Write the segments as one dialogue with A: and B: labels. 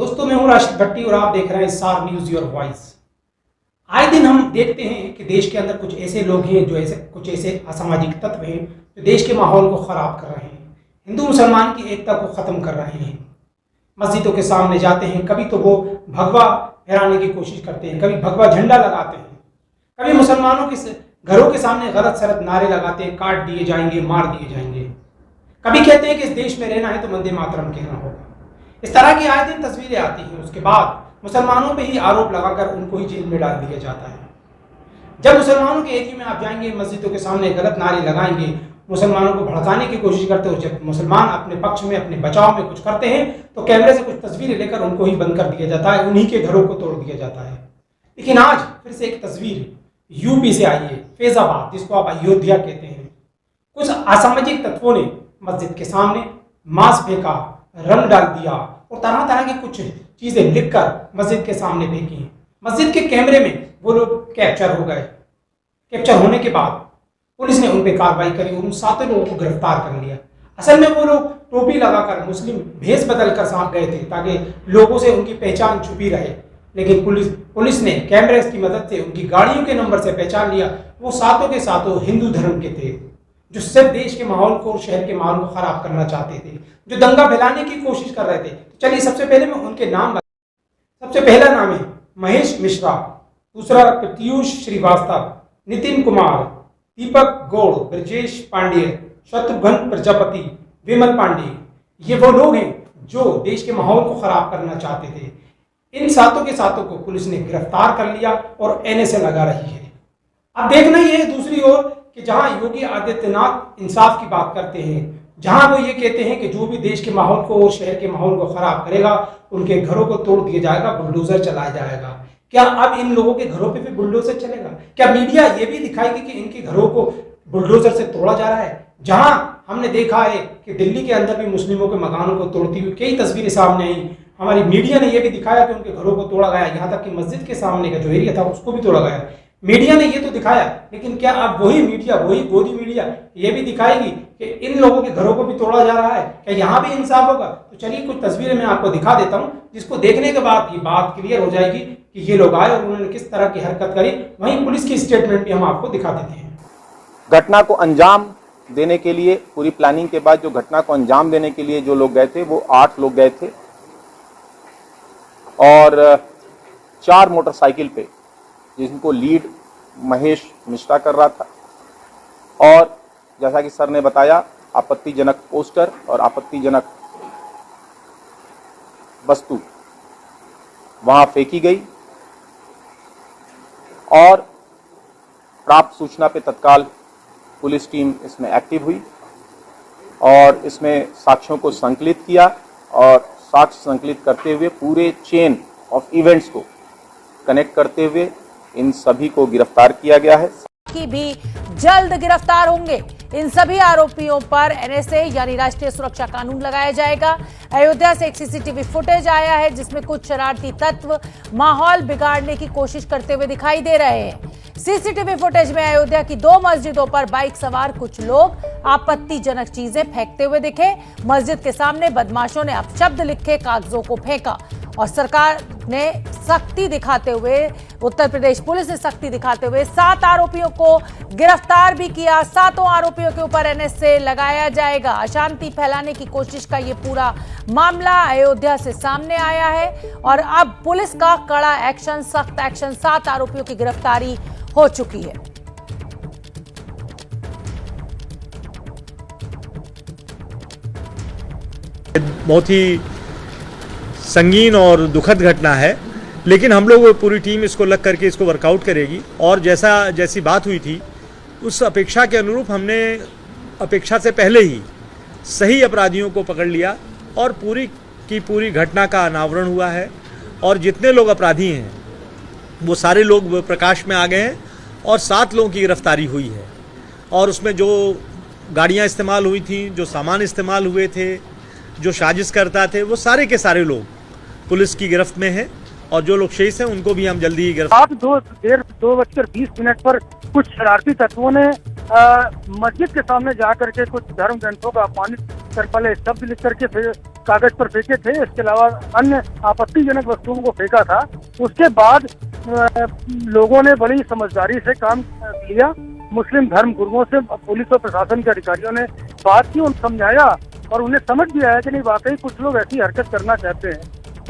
A: दोस्तों, मैं हूं राशिद भट्टी और आप देख रहे हैं SR न्यूज योर वॉइस। आए दिन हम देखते हैं कि देश के अंदर कुछ ऐसे लोग हैं जो कुछ ऐसे असामाजिक तत्व हैं जो देश के माहौल को खराब कर रहे हैं, हिंदू मुसलमान की एकता को खत्म कर रहे हैं। मस्जिदों के सामने जाते हैं, कभी तो वो भगवा फहराने की कोशिश करते हैं, कभी भगवा झंडा लगाते हैं, कभी मुसलमानों के घरों के सामने गलत सलत नारे लगाते हैं, काट दिए जाएंगे, मार दिए जाएंगे। कभी कहते हैं कि इस देश में रहना है तो वंदे मातरम कहना होगा। इस तरह की आए दिन तस्वीरें आती हैं। उसके बाद मुसलमानों पे ही आरोप लगाकर उनको ही जेल में डाल दिया जाता है। जब मुसलमानों के एरिया में आप जाएंगे, मस्जिदों के सामने गलत नारे लगाएंगे, मुसलमानों को भड़काने की कोशिश करते हो, जब मुसलमान अपने पक्ष में अपने बचाव में कुछ करते हैं तो कैमरे से कुछ तस्वीरें लेकर उनको ही बंद कर दिया जाता है, उन्हीं के घरों को तोड़ दिया जाता है। लेकिन आज फिर से एक तस्वीर यूपी से आई है, फैजाबाद, जिसको आप अयोध्या कहते हैं। कुछ असामाजिक तत्वों ने मस्जिद के सामने मांस फेंका, रंग डाल दिया और तरह तरह की कुछ चीजें लिखकर मस्जिद के सामने फेंकी। मस्जिद के कैमरे में वो लोग कैप्चर हो गए। कैप्चर होने के बाद पुलिस ने उन पर कार्रवाई करी और उन 7 लोगों को गिरफ्तार कर लिया। असल में वो लोग टोपी लगाकर मुस्लिम भेष बदल कर साथ गए थे ताकि लोगों से उनकी पहचान छुपी रहे। लेकिन पुलिस ने कैमरे की मदद से उनकी गाड़ियों के नंबर से पहचान लिया। वो 7 के 7 हिंदू धर्म के थे जो सिर्फ देश के माहौल को और शहर के माहौल को खराब करना चाहते थे, जो दंगा फैलाने की कोशिश कर रहे थे। चलिए सबसे पहले मैं उनके नाम बता। सबसे पहला नाम है महेश मिश्रा, दूसरा प्रत्युष श्रीवास्तव, नितिन कुमार, दीपक गौड़, ब्रजेश पांडे, शत्रुघ्न प्रजापति, विमल पांडे। ये वो लोग हैं जो देश के माहौल को खराब करना चाहते थे। इन 7 के 7 को पुलिस ने गिरफ्तार कर लिया और NSA लगा रही है। अब देखना ही है दूसरी ओर कि जहां योगी आदित्यनाथ इंसाफ की बात करते हैं, जहां वो ये कहते हैं कि जो भी देश के माहौल को और शहर के माहौल को खराब करेगा उनके घरों को तोड़ दिया जाएगा, बुलडोजर चलाया जाएगा। क्या अब इन लोगों के घरों पे भी बुलडोजर चलेगा? क्या मीडिया ये भी दिखाएगी कि इनके घरों को बुलडोजर से तोड़ा जा रहा है? जहां हमने देखा है कि दिल्ली के अंदर भी मुस्लिमों के मकानों को तोड़ती हुई कई तस्वीरें सामने आई। हमारी मीडिया ने यह भी दिखाया कि उनके घरों को तोड़ा गया, यहाँ तक कि मस्जिद के सामने का जो एरिया था उसको भी तोड़ा गया। मीडिया ने ये तो दिखाया, लेकिन क्या अब वही मीडिया, वही गोदी मीडिया ये भी दिखाएगी कि इन लोगों के घरों को भी तोड़ा जा रहा है? क्या यहाँ भी इंसाफ होगा? तो चलिए कुछ तस्वीरें मैं आपको दिखा देता हूँ, जिसको देखने के बाद ये बात क्लियर हो जाएगी कि ये लोग आए और उन्होंने किस तरह की हरकत करी। वहीं पुलिस की स्टेटमेंट भी हम आपको दिखा देते हैं।
B: घटना को अंजाम देने के लिए, पूरी प्लानिंग के बाद जो घटना को अंजाम देने के लिए जो लोग गए थे वो 8 लोग गए थे और 4 मोटरसाइकिल पे, जिनको लीड महेश मिश्रा कर रहा था। और जैसा कि सर ने बताया, आपत्तिजनक पोस्टर और आपत्तिजनक वस्तु वहां फेंकी गई और प्राप्त सूचना पे तत्काल पुलिस टीम इसमें एक्टिव हुई और इसमें साक्ष्यों को संकलित किया और साक्ष्य संकलित करते हुए पूरे चेन ऑफ इवेंट्स को कनेक्ट करते हुए इन सभी को गिरफ्तार किया गया है।
C: की भी जल्द गिरफ्तार होंगे। इन सभी आरोपियों पर NSA यानी राष्ट्रीय सुरक्षा कानून लगाया जाएगा। अयोध्या से एक CCTV फुटेज आया है जिसमें कुछ शरारती तत्व माहौल बिगाड़ने की कोशिश करते हुए दिखाई दे रहे हैं। CCTV फुटेज में अयोध्या की 2 मस्जिदों पर बाइक सवार कुछ लोग आपत्तिजनक चीजें फेंकते हुए दिखे। मस्जिद के सामने बदमाशों ने अपशब्द लिखे कागजों को फेंका और सरकार ने सख्ती दिखाते हुए, उत्तर प्रदेश पुलिस ने सख्ती दिखाते हुए 7 आरोपियों को गिरफ्तार भी किया। 7 आरोपियों के ऊपर NSA लगाया जाएगा। अशांति फैलाने की कोशिश का ये पूरा मामला अयोध्या से सामने आया है और अब पुलिस का कड़ा एक्शन, सख्त एक्शन, 7 आरोपियों की गिरफ्तारी हो चुकी है।
D: बहुत ही संगीन और दुखद घटना है, लेकिन हम लोग पूरी टीम इसको लग करके इसको वर्कआउट करेगी और जैसी बात हुई थी उस अपेक्षा के अनुरूप हमने अपेक्षा से पहले ही सही अपराधियों को पकड़ लिया और पूरी की पूरी घटना का अनावरण हुआ है और जितने लोग अपराधी हैं वो सारे लोग प्रकाश में आ गए हैं और 7 लोगों की गिरफ्तारी हुई है। और उसमें जो गाड़ियां इस्तेमाल हुई थी, जो सामान इस्तेमाल हुए थे, जो साजिश करता थे, वो सारे के सारे लोग पुलिस की गिरफ्त में हैं और जो लोग शेष हैं उनको भी हम जल्दी ही गिरफ्तार।
E: 2:20 पर कुछ शरारती तत्वों ने मस्जिद के सामने जाकर के कुछ धर्म ग्रंथों का अपमानित पहले शब्द लिख करके कागज पर फेंके थे, इसके अलावा अन्य आपत्तिजनक वस्तुओं को फेंका था। उसके बाद लोगों ने बड़ी समझदारी से काम लिया। मुस्लिम धर्म गुरुओं से पुलिस और प्रशासन के अधिकारियों ने बात की, उन्हें समझाया और उन्हें समझ भी आया कि नहीं, वाकई कुछ लोग ऐसी हरकत करना चाहते हैं।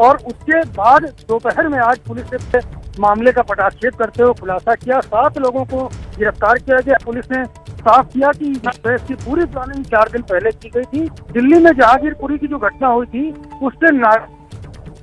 E: और उसके बाद दोपहर में आज पुलिस ने मामले का पटाक्षेप करते हुए खुलासा किया। 7 लोगों को गिरफ्तार किया गया। पुलिस ने साफ किया कि इसकी पूरी प्लानिंग 4 दिन पहले की गई थी। दिल्ली में जहांगीरपुरी की जो घटना हुई थी उससे